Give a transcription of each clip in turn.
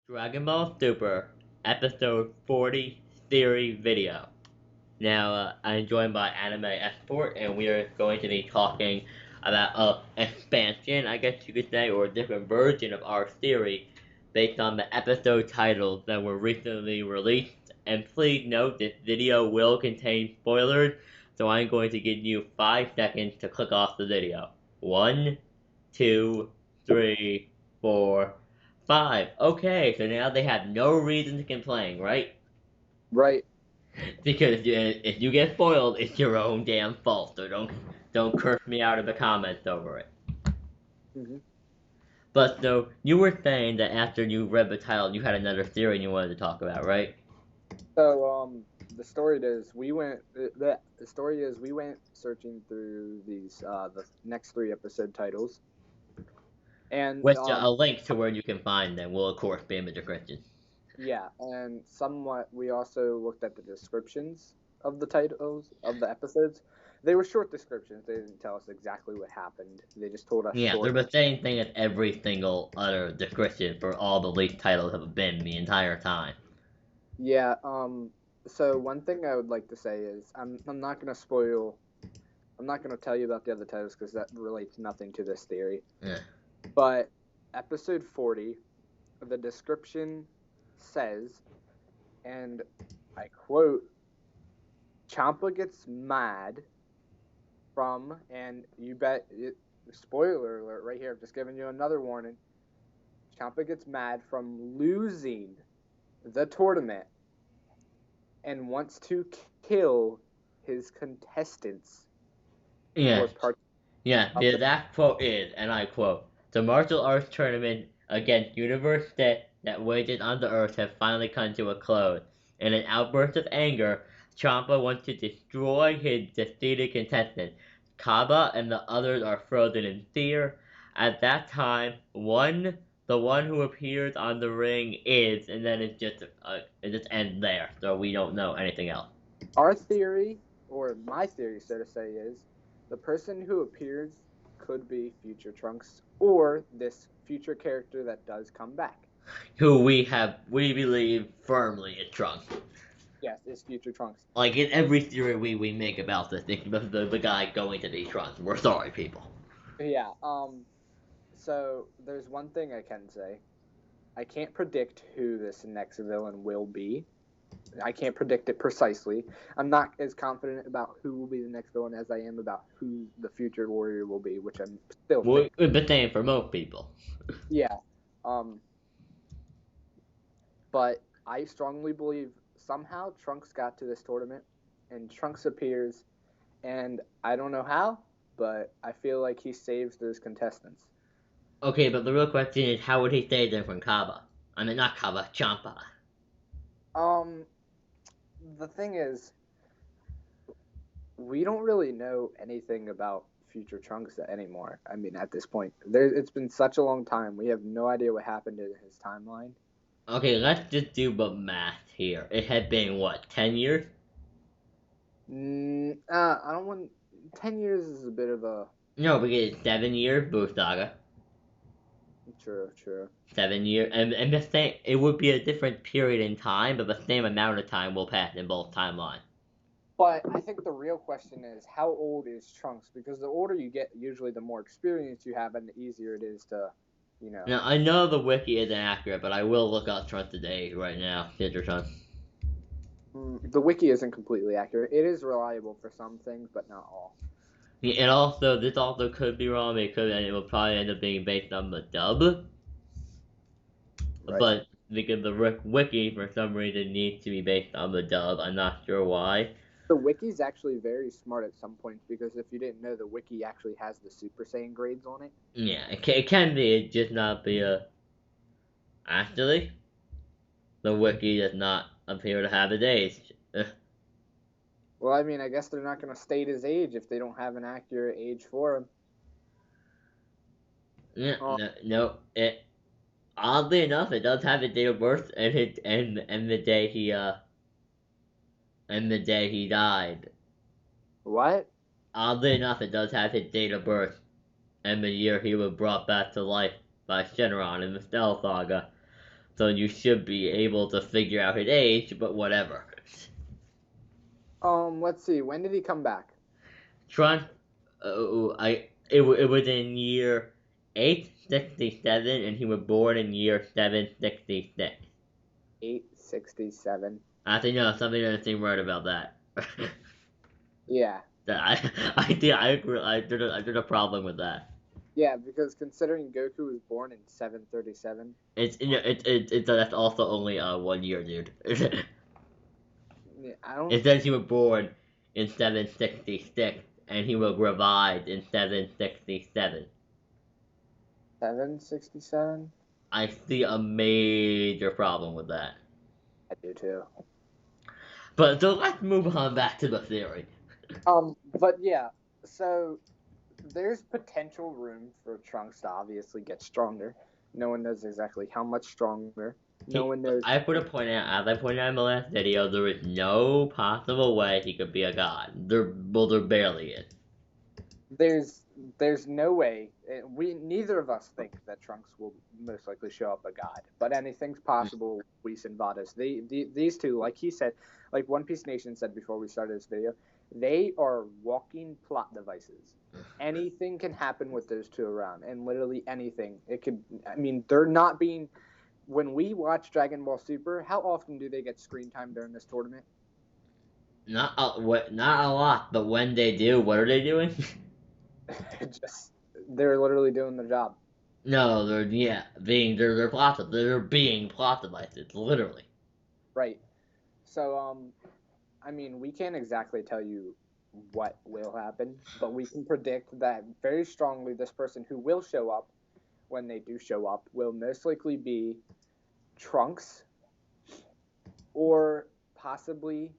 Dragon Ball Super Episode 40 Theory Video. Now, I'm joined by Anime Export, and we are going to be talking about expansion, I guess you could say, or a different version of our theory based on the episode titles that were recently released. And please note this video will contain spoilers, so I'm going to give you 5 seconds to click off the video. 1, 2, 3, 4, 5. Okay, so now they have no reason to complain, right? Right. Because if you get spoiled, it's your own damn fault. So don't curse me out of the comments over it. hmm But so you were saying that after you read the title, you had another theory you wanted to talk about, right? So the story is we went searching through the next three episode titles, and With a link to where you can find them will of course be in the description. yeah, and somewhat we also looked at the descriptions of the titles of the episodes. They were short descriptions. They didn't tell us exactly what happened. They just told us Yeah, they're short. the same thing as every single other description for all the leaked titles have been the entire time. Yeah. So one thing I would like to say is I'm not gonna spoil. I'm not gonna tell you about the other titles because that relates nothing to this theory. Yeah. But episode 40, the description says, and I quote, Champa gets mad from, and you bet, spoiler alert right here, I'm just giving you another warning. Champa gets mad from losing the tournament and wants to kill his contestants Yeah. or part Yeah, of the the. exact quote is, and I quote, "The martial arts tournament against Universe that wages on the Earth have finally come to a close. In an outburst of anger, Champa wants to destroy his defeated contestant. Kaba and the others are frozen in fear. At that time, the one who appears on the ring is, and then it just ends there, so we don't know anything else. Our theory, or my theory, so to say, is the person who appears could be future Trunks or this future character that does come back. Who we believe firmly is Trunks. Yes, is future Trunks. Like in every theory we make about this, the guy going to be Trunks. We're sorry, people. Yeah. So there's one thing I can say. I can't predict who this next villain will be. I can't predict it precisely. I'm not as confident about who will be the next villain as I am about who the future warrior will be, which I'm still We're thinking. the same for most people. Yeah. Um, but I strongly believe somehow Trunks got to this tournament, and Trunks appears, and I don't know how, but I feel like he saves those contestants. Okay, but the real question is, how would he stay there from Kaba? I mean, not Kaba, Champa. Um, the thing is, we don't really know anything about future Trunks anymore. I mean, at this point, it's been such a long time. We have no idea what happened in his timeline. Okay, let's just do the math here. It had been what, 10 years? I don't want. 10 years is a bit of a. No, because 7 years, Boo Saga. True, true. 7 years, and the same. It would be a different period in time, but the same amount of time will pass in both timelines. But I think the real question is, how old is Trunks? Because the older you get, usually the more experience you have, and the easier it is to, you know. Now I know the wiki isn't accurate, but I will look up Trunks today right now. Future Trunks. The wiki isn't completely accurate. It is reliable for some things, but not all. Yeah, and also, this also could be wrong because it will probably end up being based on the dub. Right. But because the wiki, for some reason, needs to be based on the dub. I'm not sure why. The wiki's actually very smart at some points because if you didn't know, the wiki actually has the Super Saiyan grades on it. Yeah, it can be, it just not be a. Actually, the wiki does not appear to have the days. Well, I mean, I guess they're not going to state his age if they don't have an accurate age for him. Yeah, Uh, no. It oddly enough, it does have the date of birth and the day he died. what? Oddly enough, it does have his date of birth and the year he was brought back to life by Shenron in the Cell Saga. so you should be able to figure out his age, but whatever. Let's see. When did he come back? Trump, it was in year 867, and he was born in year 766. 867. I think no, something doesn't seem right about that. Yeah. I think I agree. There's a problem with that. Yeah, because considering Goku was born in 737. It's that's also only 1 year, dude. Yeah, I don't. It says he was born in 766, and he was revived in 767. 767. I see a major problem with that. I do too. But so let's move on back to the theory. But yeah, so there's potential room for Trunks to obviously get stronger. No one knows exactly how much stronger. No one knows. I put a point out, as I pointed out in the last video, there is no possible way he could be a god. There barely is. There's no way. Neither of us think that Trunks will most likely show up a god, but anything's possible. Whis and Vados, these two, like he said, like One Piece Nation said before we started this video, they are walking plot devices. Anything can happen with those two around, and literally anything. It could. I mean, they're not being. When we watch Dragon Ball Super, how often do they get screen time during this tournament? Not a lot, but when they do, what are they doing? They're literally doing their job. No, they're being plot devices, literally. Right. So I mean, we can't exactly tell you what will happen, but we can predict that very strongly this person who will show up, when they do show up, will most likely be Trunks, or possibly,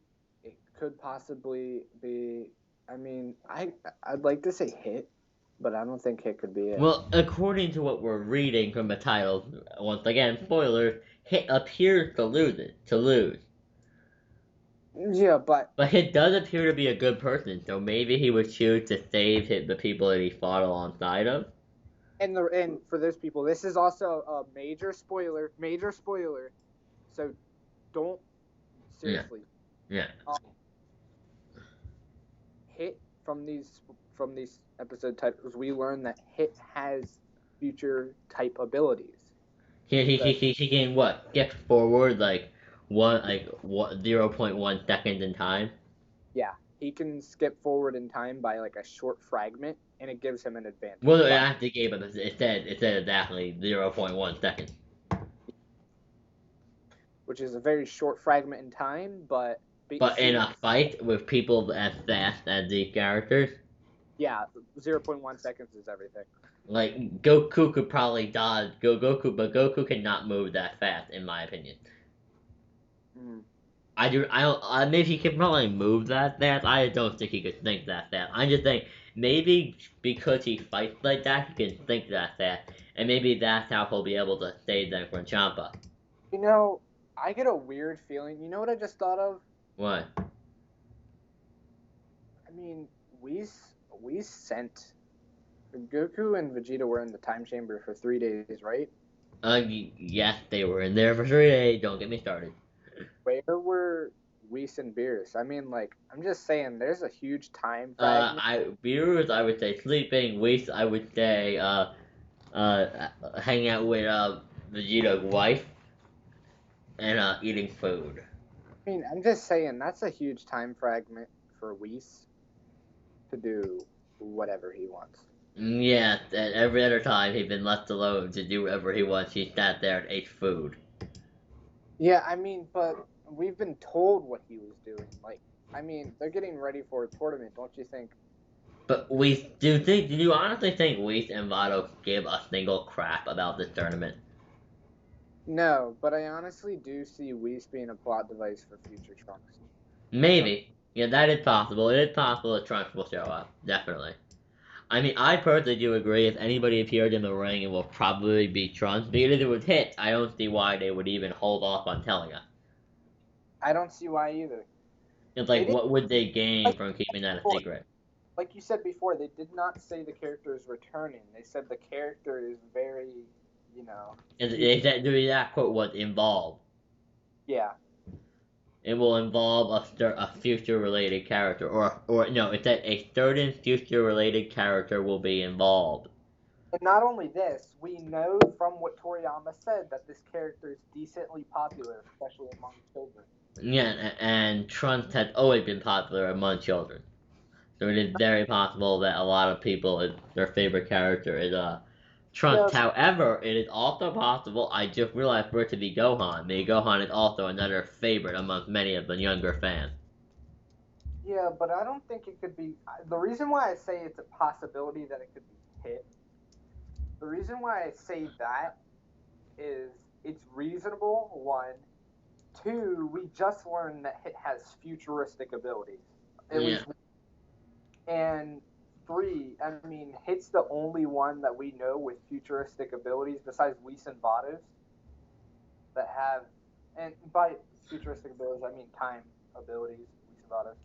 it could possibly be, I mean, I'd like to say Hit, but I don't think Hit could be it. Well, according to what we're reading from the title, once again, spoilers, Hit appears to lose. Yeah, but Hit does appear to be a good person, so maybe he would choose to save the people that he fought alongside of. and for those people, this is also a major spoiler. So don't seriously. Yeah. Hit from these episode titles, we learn that Hit has future type abilities. He can what? Skip forward like 0.1 seconds in time. Yeah, he can skip forward in time by like a short fragment, and it gives him an advantage. Well, it actually gave him. It said exactly 0.1 seconds. Which is a very short fragment in time, but in a fight with people as fast as these characters, yeah, 0.1 seconds is everything. Like Goku could probably dodge Goku, but Goku cannot move that fast, in my opinion. I don't. Maybe he can probably move that fast. I don't think he could think that fast. I just think maybe because he fights like that, he can think that fast, and maybe that's how he'll be able to save them from Champa. You know, I get a weird feeling. You know what I just thought of? What? I mean, we sent Goku and Vegeta were in the time chamber for 3 days, right? Yes, they were in there for 3 days. Don't get me started. Where were Whis and Beerus? I mean, like, I'm just saying, there's a huge time fragment. Beerus, I would say sleeping. Whis, I would say hanging out with Vegeta's wife and eating food. I mean, I'm just saying that's a huge time fragment for Whis to do whatever he wants. Yeah, and every other time he's been left alone to do whatever he wants, he sat there and ate food. Yeah, I mean, but we've been told what he was doing. Like, I mean, they're getting ready for a tournament, don't you think? But do you honestly think Whis and Vados give a single crap about this tournament? No, but I honestly do see Whis being a plot device for future Trunks. Maybe. Yeah, that is possible. It is possible that Trunks will show up. Definitely. I mean, I personally do agree if anybody appeared in the ring, it will probably be Trunks. Because if it was Hit, I don't see why they would even hold off on telling us. I don't see why either. It's like, what would they gain from keeping that a secret? Like you said before, they did not say the character is returning. They said the character is very you know. Is that quote was involved? Yeah. It will involve a future related character, or no, it's that a certain future related character will be involved. And not only this, we know from what Toriyama said that this character is decently popular, especially among children. Yeah, and Trunks has always been popular among children, so it is very possible that a lot of people their favorite character is Yeah, Trunks. However, it is also possible, I just realized, for it to be Gohan. Maybe Gohan is also another favorite amongst many of the younger fans. yeah, but I don't think it could be. The reason why I say it's a possibility that it could be hit, the reason why I say that is it's reasonable, one. Two, we just learned that Hit has futuristic abilities. At Yeah, least. And three, I mean, Hit's the only one that we know with futuristic abilities besides Whis and Vados that have, and by futuristic abilities, I mean time abilities, Whis and Vados.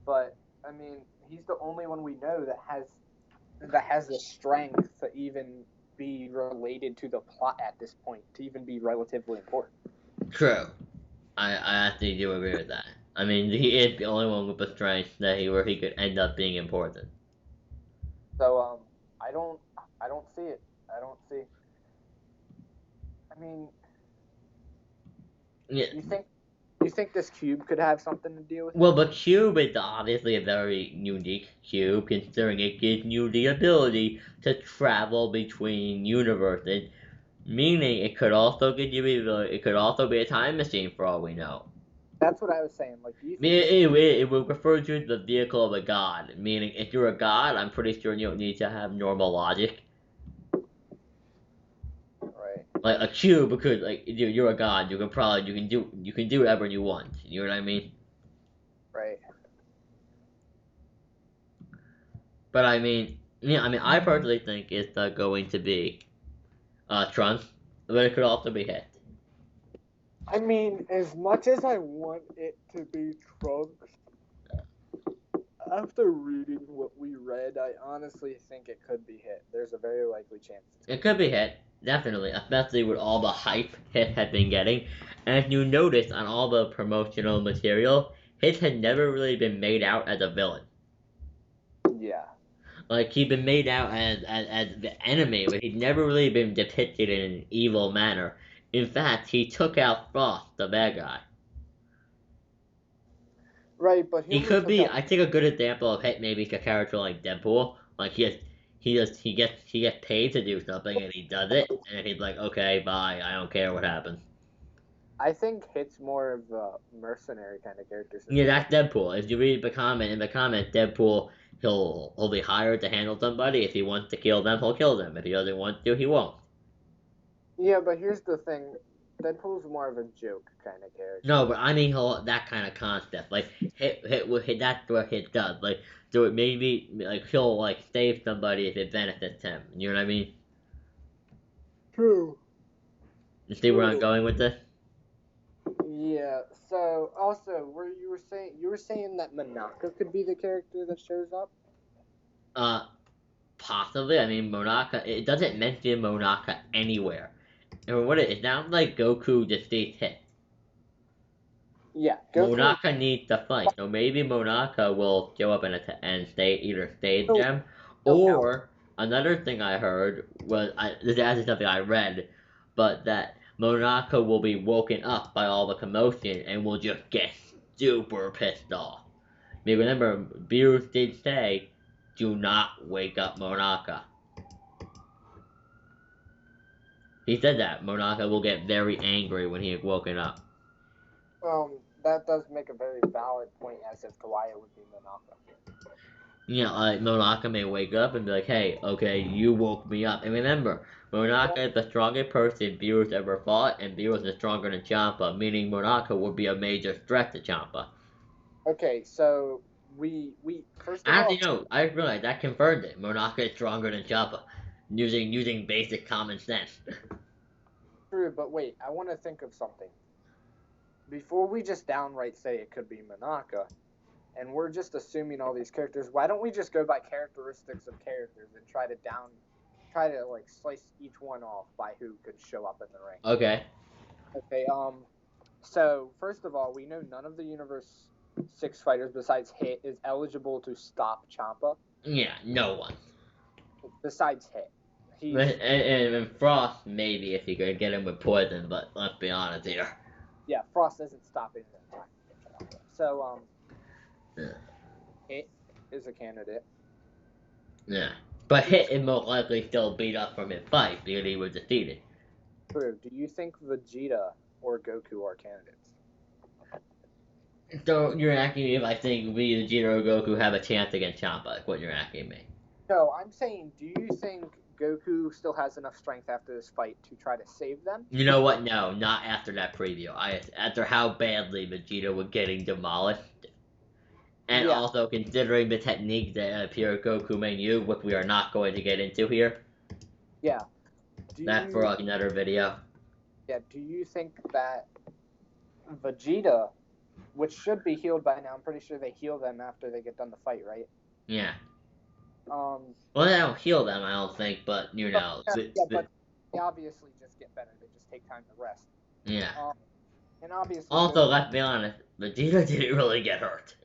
But I mean, he's the only one we know that has the strength to even be related to the plot at this point, to even be relatively important. true. I actually do agree with that. I mean, he is the only one with the strength where he could end up being important. So I don't I don't see it. I don't see. I mean, Yeah. you think you think this cube could have something to do with Well, it? but Cube is obviously a very unique cube, considering it gives you the ability to travel between universes, meaning it could also give you it could also be a time machine for all we know. That's what I was saying. Like, do you I mean, think this? it would refer to the vehicle of a god, meaning if you're a god, I'm pretty sure you don't need to have normal logic. Right, Like a cube, because like you're a god, you can do whatever you want. You know what I mean? right. But I mean, yeah, I mean, I personally think it's going to be Trunks, but it could also be Hit. I mean, as much as I want it to be Trunks, after reading what we read, I honestly think it could be Hit. There's a very likely chance it's It going could to be be. Hit, definitely, especially with all the hype Hit had been getting. And if you notice on all the promotional material, Hit had never really been made out as a villain. Yeah. Like he'd been made out as the enemy, but he'd never really been depicted in an evil manner. In fact, he took out Frost, the bad guy. Right, but he He only could took be. out. I think a good example of Hit maybe a character like Deadpool. Like he gets paid to do something and he does it, and he's like, okay, bye. I don't care what happens. I think Hit's more of a mercenary kind of character since Yeah, he's like. that's Deadpool. If you read the comment in the comment, Deadpool he'll be hired to handle somebody. If he wants to kill them, he'll kill them. If he doesn't want to, he won't. Yeah, but here's the thing. Deadpool's more of a joke kind of No, character. but I mean that kind of concept. Like hit that's what Hit does. Like so it maybe like he'll like save somebody if it benefits him. You know what I mean? True. You see where I'm True. going with this? Yeah. So also, where you were saying that Monaka could be the character that shows up. Uh, possibly. I mean, Monaka. It doesn't mention Monaka anywhere. And what it sounds like Goku just stays Hit. Yeah, Goku. Monaka needs to fight, so maybe Monaka will show up and stay either stage No, them, no, Al. or another thing I heard was this is actually something I read, but that Monaka will be woken up by all the commotion and will just get super pissed off. I mean, remember, Beerus did say, "Do not wake up Monaka." He said that Monaka will get very angry when he is woken up. That does make a very valid point as to why it would be Monaka. You know, like Monaka may wake up and be like, "Hey, okay, you woke me up." And remember, Monaka is the strongest person Beerus ever fought, and Beerus is stronger than Champa, meaning Monaka would be a major threat to Champa. Okay, so we first of all, Actually, no, I realized that confirmed it. Monaka is stronger than Champa, using basic common sense. true, but wait, I want to think of something before we just downright say it could be Monaka, and we're just assuming all these characters. Why don't we just go by characteristics of characters and try to try to like slice each one off by who could show up in the ring. Okay. Okay. So first of all, we know none of the Universe 6 fighters besides Hit is eligible to stop Ciampa. Yeah, no one. Besides Hit, he's And Frost maybe if you could get him with poison, but let's be honest here. yeah. Frost isn't stopping the attack. So Yeah. Hit is a candidate. Yeah. But Hit is most likely still beat up from his fight because he was defeated. True. Do you think Vegeta or Goku are candidates? So you're asking me if I think Vegeta or Goku have a chance against Ciampa, like what you're asking me. No, I'm saying, do you think Goku still has enough strength after this fight to try to save them? You know what? No, not after that preview. After how badly Vegeta was getting demolished, and Yeah. also considering the technique that appear Goku may use, which we are not going to get into here. Yeah. That's for another video. Yeah. Do you think that Vegeta, which should be healed by now, I'm pretty sure they heal them after they get done the fight, right? Yeah. Well, they don't heal them, I don't think, but you know. But they obviously just get better. They just take time to rest. Yeah. And obviously. Also, let's be honest, Vegeta didn't really get hurt.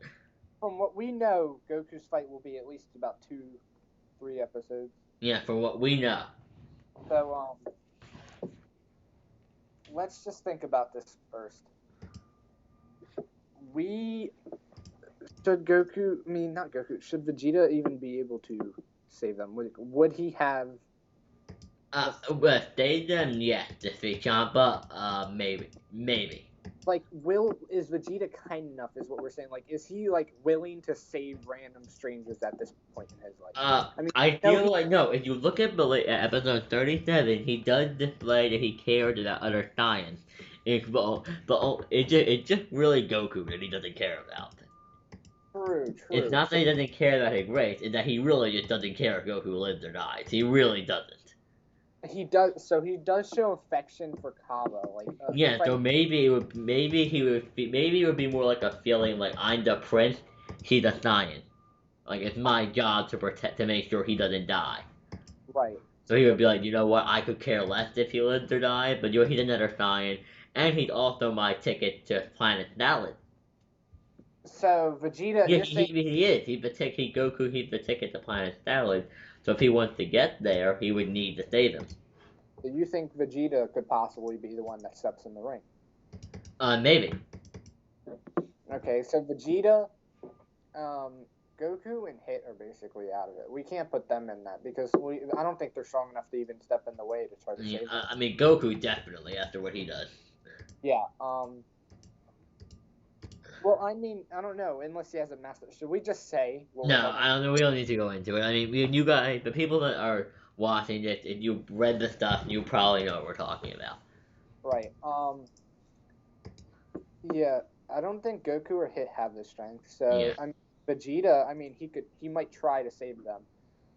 From what we know, Goku's fight will be at least about 2-3 episodes. Yeah, from what we know. So, let's just think about this first. Should Vegeta even be able to save them? Would he have? Save them, yes. Defeat Ciampa, maybe. Like, is Vegeta kind enough? Is what we're saying. Like, is he like willing to save random strangers at this point in his life? I feel like no. If you look at episode 37, he does display that he cared about other science. It's just really Goku that he doesn't care about. True. It's not that he doesn't care about his race, it's that he really just doesn't care if Goku lives or dies. He really doesn't. He does. So he does show affection for Kaba, like. Yeah. So maybe it would be more like a feeling like I'm the prince, he's a science. Like it's my job to make sure he doesn't die. Right. So he would be like, you know what, I could care less if he lives or dies, but he's another science, and he's also my ticket to Planet Salad. So Vegeta. Yeah, he is. He's the ticket to Planet Salad. So if he wants to get there, he would need to save him. Do you think Vegeta could possibly be the one that steps in the ring? Maybe. Okay, so Vegeta, Goku, and Hit are basically out of it. We can't put them in that because I don't think they're strong enough to even step in the way to try to save them. I mean, Goku definitely after what he does. Yeah. Well, I mean, I don't know. Unless he has a master, should we just say? No, I don't know. We don't need to go into it. I mean, you guys, the people that are watching this, if you read the stuff, you probably know what we're talking about. Right. Yeah, I don't think Goku or Hit have the strength. So yeah. I mean, Vegeta, I mean, he might try to save them.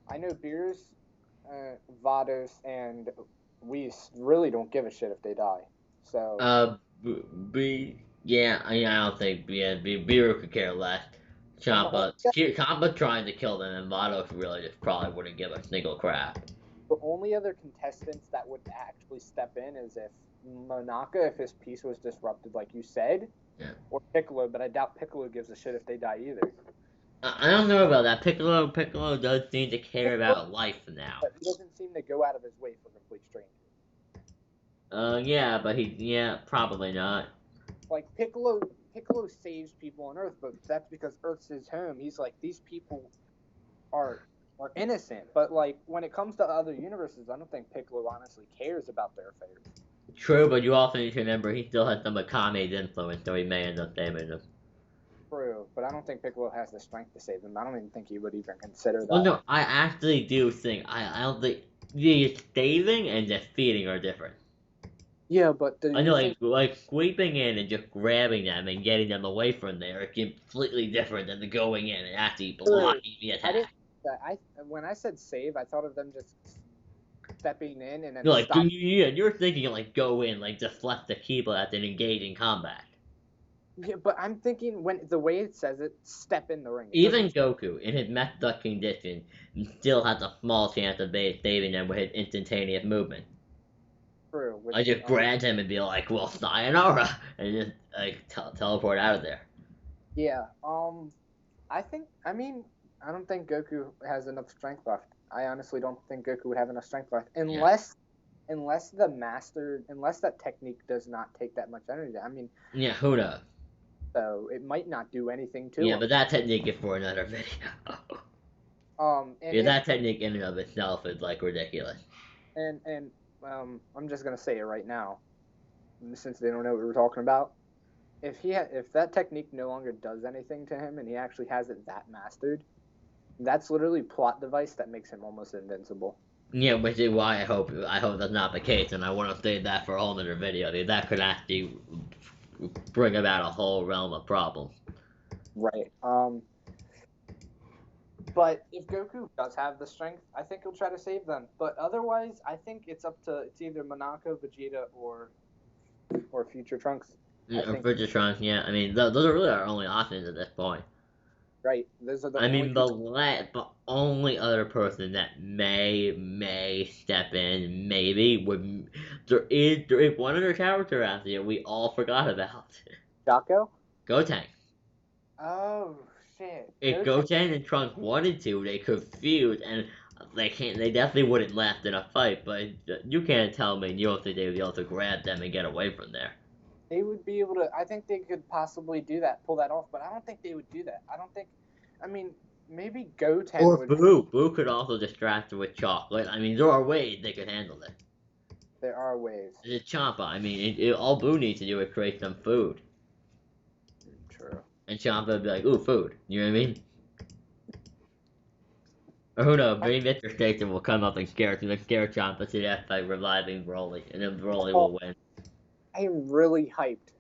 I know Beerus, Vados, and Whis really don't give a shit if they die. So. Yeah, I don't think Beerus could care less. Ciampa trying to kill them, and Vados really just probably wouldn't give a single crap. The only other contestants that would actually step in is if Monaka, if his piece was disrupted, like you said, yeah. Or Piccolo, but I doubt Piccolo gives a shit if they die either. I don't know about that. Piccolo does seem to care about life now. But he doesn't seem to go out of his way for complete strangers. Yeah, but probably not. Like Piccolo saves people on Earth, but that's because Earth's his home. He's like, these people are innocent, but like when it comes to other universes, I don't think Piccolo honestly cares about their affairs. True, but you also need to remember he still has some Akame's influence, so he may end up saving them. True, but I don't think Piccolo has the strength to save them. I don't even think he would even consider that. Well, no, I actually do think I don't think the saving and defeating are different. Yeah, but I know, like sweeping in and just grabbing them and getting them away from there is completely different than the going in and actually blocking the attack. When I said save, I thought of them just stepping in and then like you're thinking like go in, like deflect the people that then engage in combat. Yeah, but I'm thinking when the way it says it, step in the ring. It Even doesn't Goku, in his messed up condition, still has a small chance of saving them with his instantaneous movement. true, I which just grab him and be like, well, sayonara, and just like teleport out of there. yeah. I mean, I don't think Goku has enough strength left. I honestly don't think Goku would have enough strength left Yeah. unless that technique does not take that much energy. I mean, Yeah, who knows? so it might not do anything to Yeah, him. but that technique is for another video. And Yeah, if that technique in and of itself is like ridiculous. and I'm just gonna say it right now, since they don't know what we're talking about. If that technique no longer does anything to him and he actually has it that mastered, that's literally plot device that makes him almost invincible. Yeah, which is why I hope that's not the case, and I want to save that for a whole other video. Dude. That could actually bring about a whole realm of problems. Right. But if Goku does have the strength, I think he'll try to save them. But otherwise, I think it's either Monako, Vegeta, or Future Trunks. I Or think Frigitrons, yeah. I mean, those are really our only options at this point. right. Those are the I only mean, two. the only other person that may step in, maybe would there is one other character out there we all forgot about. Jocko. Goten. Oh shit. If Goten and Trunks wanted to, they could feud, and they definitely wouldn't last in a fight. But you can't tell me you don't think they would be able to grab them and get away from there. They would be able to. I think they could possibly pull that off. But I don't think they would do that. I don't think. I mean, maybe Goten Or would. Boo. Boo could also distract her with chocolate. I mean, there are ways they could handle it. There are ways. It's Champa. I mean, all Boo needs to do is create some food. True. And Champa would be like, ooh, food. You know what I mean? Or who knows, maybe Mr. Station will come up and scare Champa to death by reviving Broly, and then Broly will win. I am really hyped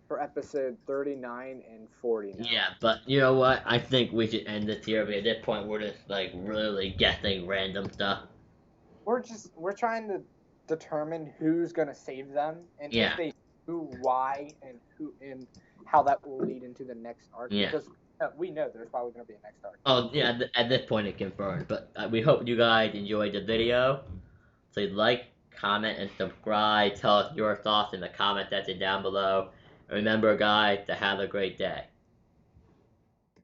for episode 39 and 40 now. Yeah, but you know what? I think we should end this here, but at this point we're just like really guessing random stuff. We're trying to determine who's gonna save them and Yeah. if they who, why, and how that will lead into the next arc. Yeah. Because we know there's probably gonna be a next arc. Oh yeah, at this point it's confirmed. But we hope you guys enjoyed the video. Please like, comment, and subscribe. Tell us your thoughts in the comment section down below. And remember, guys, to have a great day.